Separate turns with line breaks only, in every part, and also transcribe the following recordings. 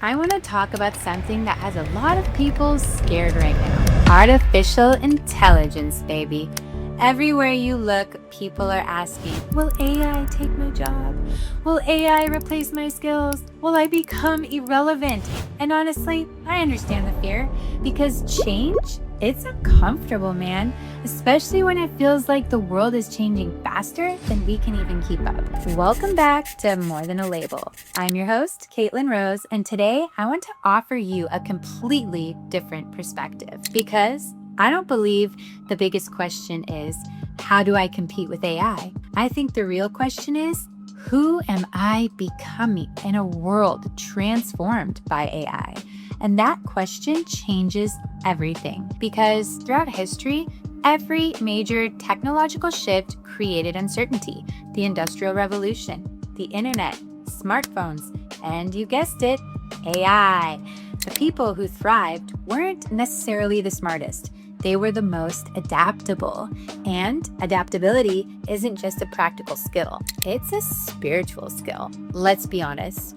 I want to talk about something that has a lot of people scared right now. Artificial intelligence, baby. Everywhere you look, people are asking, will AI take my job? Will AI replace my skills? Will I become irrelevant? And honestly, I understand the fear because change, it's uncomfortable, man, especially when it feels like the world is changing faster than we can even keep up. Welcome back to More Than a Label. I'm your host, Caitlin Rose, and today I want to offer you a completely different perspective because I don't believe the biggest question is, how do I compete with AI? I think the real question is, who am I becoming in a world transformed by AI? And that question changes everything because throughout history, every major technological shift created uncertainty. The Industrial Revolution, the internet, smartphones, and you guessed it, AI. The people who thrived weren't necessarily the smartest. They were the most adaptable. And adaptability isn't just a practical skill, it's a spiritual skill. Let's be honest.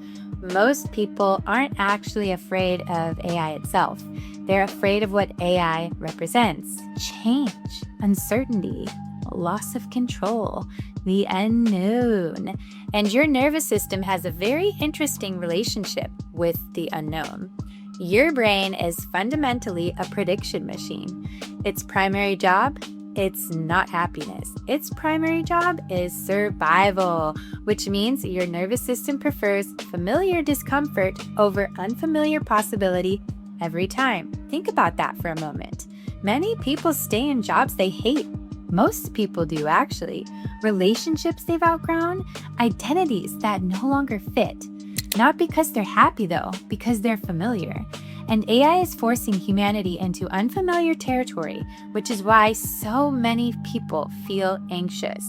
Most people aren't actually afraid of AI itself. They're afraid of what AI represents. Change, uncertainty, loss of control, the unknown. And your nervous system has a very interesting relationship with the unknown. Your brain is fundamentally a prediction machine. Its primary job, it's not happiness. Its primary job is survival, which means your nervous system prefers familiar discomfort over unfamiliar possibility every time. Think about that for a moment. Many people stay in jobs they hate. Most people do, actually. Relationships they've outgrown, identities that no longer fit. Not because they're happy though, because they're familiar. And AI is forcing humanity into unfamiliar territory, which is why so many people feel anxious.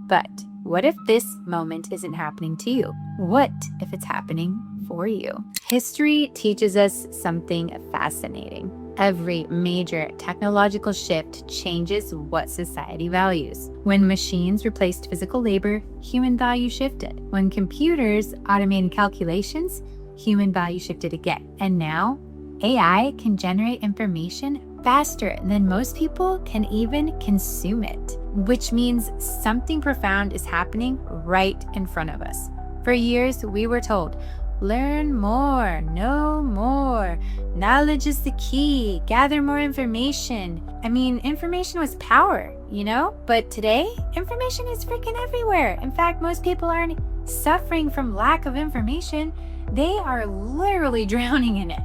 But what if this moment isn't happening to you? What if it's happening for you? History teaches us something fascinating. Every major technological shift changes what society values. When machines replaced physical labor, human value shifted. When computers automated calculations, human value shifted again. And now, AI can generate information faster than most people can even consume it, which means something profound is happening right in front of us. For years, we were told, learn more, know more. Knowledge is the key. Gather more information. I mean, information was power, you know? But today, information is freaking everywhere. In fact, most people aren't suffering from lack of information. They are literally drowning in it.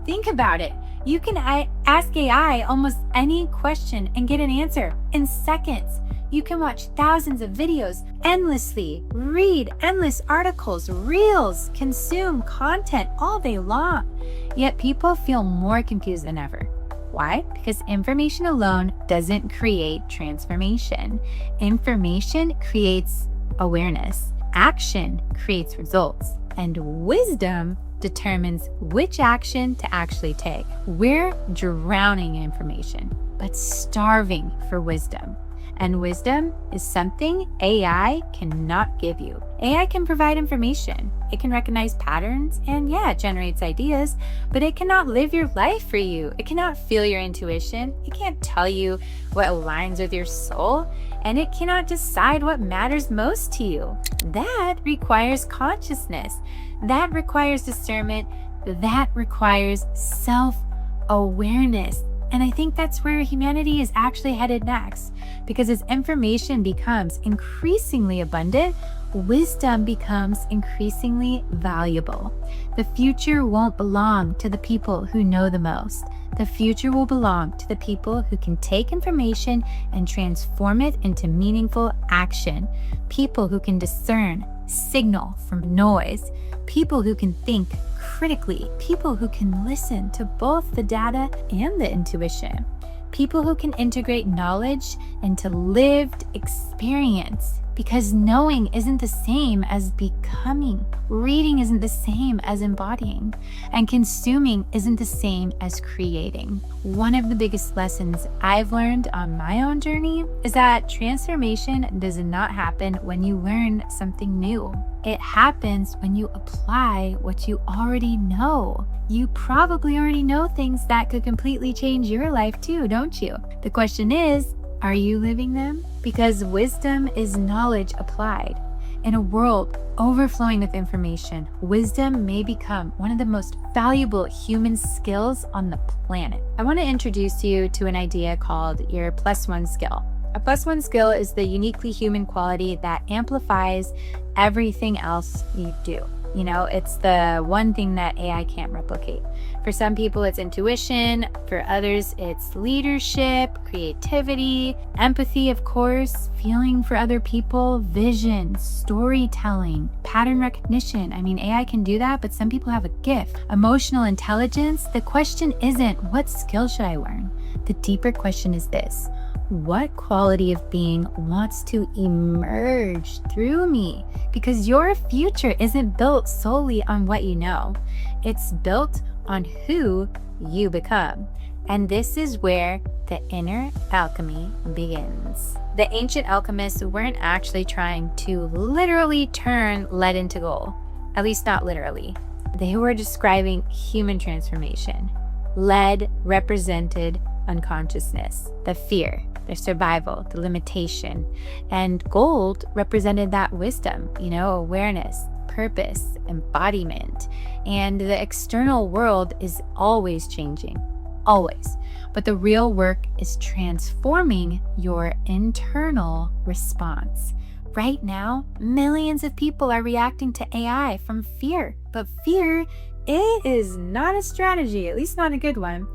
Think about it. You can ask AI almost any question and get an answer in seconds. You can watch thousands of videos endlessly, read endless articles, reels, consume content all day long. Yet people feel more confused than ever. Why? Because information alone doesn't create transformation. Information creates awareness. Action creates results. And wisdom determines which action to actually take. We're drowning in information, but starving for wisdom. And wisdom is something AI cannot give you. AI can provide information. It can recognize patterns and it generates ideas, but it cannot live your life for you. It cannot feel your intuition. It can't tell you what aligns with your soul, and it cannot decide what matters most to you. That requires consciousness. That requires discernment. That requires self-awareness. And I think that's where humanity is actually headed next. Because as information becomes increasingly abundant, wisdom becomes increasingly valuable. The future won't belong to the people who know the most. The future will belong to the people who can take information and transform it into meaningful action. People who can discern signal from noise. People who can think critically. People who can listen to both the data and the intuition. People who can integrate knowledge into lived experience, because knowing isn't the same as becoming. Reading isn't the same as embodying, and consuming isn't the same as creating. One of the biggest lessons I've learned on my own journey is that transformation does not happen when you learn something new. It happens when you apply what you already know. You probably already know things that could completely change your life too, don't you? The question is, are you living them? Because wisdom is knowledge applied. In a world overflowing with information, wisdom may become one of the most valuable human skills on the planet. I want to introduce you to an idea called your +1 skill. A +1 skill is the uniquely human quality that amplifies everything else you do. It's the one thing that AI can't replicate. For some people, it's intuition. For others, it's leadership, creativity, empathy, of course, feeling for other people, vision, storytelling, pattern recognition. AI can do that, but some people have a gift. Emotional intelligence. The question isn't, what skill should I learn? The deeper question is this: what quality of being wants to emerge through me? Because your future isn't built solely on what you know. It's built on who you become. And this is where the inner alchemy begins. The ancient alchemists weren't actually trying to literally turn lead into gold. At least not literally. They were describing human transformation. Lead represented unconsciousness, the fear, the survival, the limitation. And gold represented that wisdom, awareness, purpose, embodiment. And the external world is always changing, always. But the real work is transforming your internal response. Right now, millions of people are reacting to AI from fear. But fear, it is not a strategy, at least not a good one.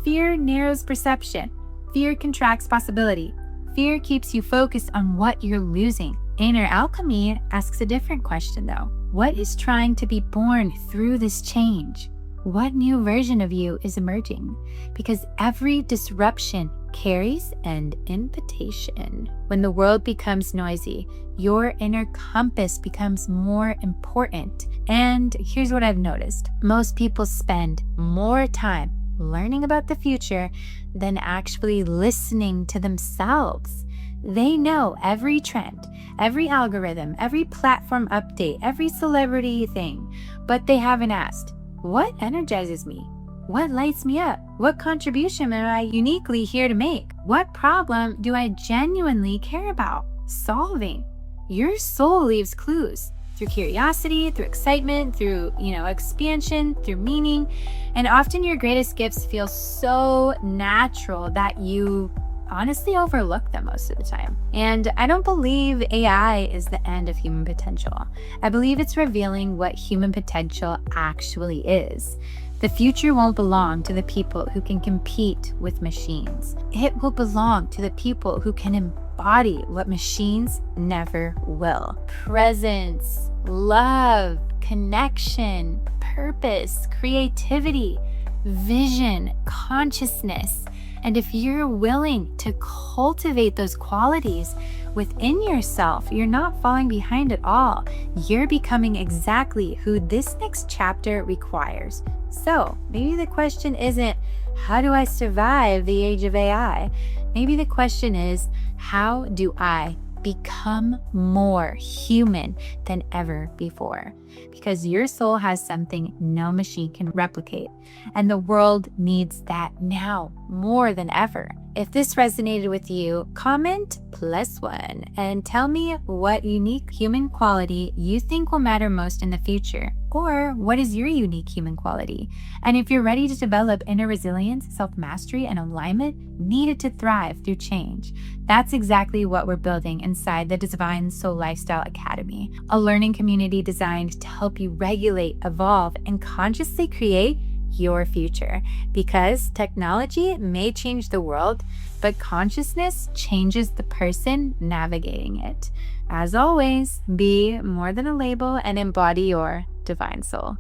Fear narrows perception. Fear contracts possibility. Fear keeps you focused on what you're losing. Inner alchemy asks a different question though. What is trying to be born through this change? What new version of you is emerging? Because every disruption carries an invitation. When the world becomes noisy, your inner compass becomes more important. And here's what I've noticed. Most people spend more time learning about the future than actually listening to themselves. They know every trend, every algorithm, every platform update, every celebrity thing, but they haven't asked, what energizes me? What lights me up? What contribution am I uniquely here to make? What problem do I genuinely care about solving? Your soul leaves clues through curiosity, through excitement, through, expansion, through meaning. And often your greatest gifts feel so natural that you honestly overlook them most of the time. And I don't believe AI is the end of human potential. I believe it's revealing what human potential actually is. The future won't belong to the people who can compete with machines. It will belong to the people who can embody what machines never will. Presence, love, connection, purpose, creativity, vision, consciousness. And if you're willing to cultivate those qualities within yourself, you're not falling behind at all. You're becoming exactly who this next chapter requires. So maybe the question isn't, how do I survive the age of AI? Maybe the question is, how do I become more human than ever before? Because your soul has something no machine can replicate, and the world needs that now more than ever. If this resonated with you, comment +1 and tell me what unique human quality you think will matter most in the future, or what is your unique human quality? And if you're ready to develop inner resilience, self-mastery, and alignment needed to thrive through change, that's exactly what we're building inside the Divine Soul Lifestyle Academy, a learning community designed to help you regulate, evolve, and consciously create your future. Because technology may change the world, but consciousness changes the person navigating it. As always, be more than a label and embody your divine soul.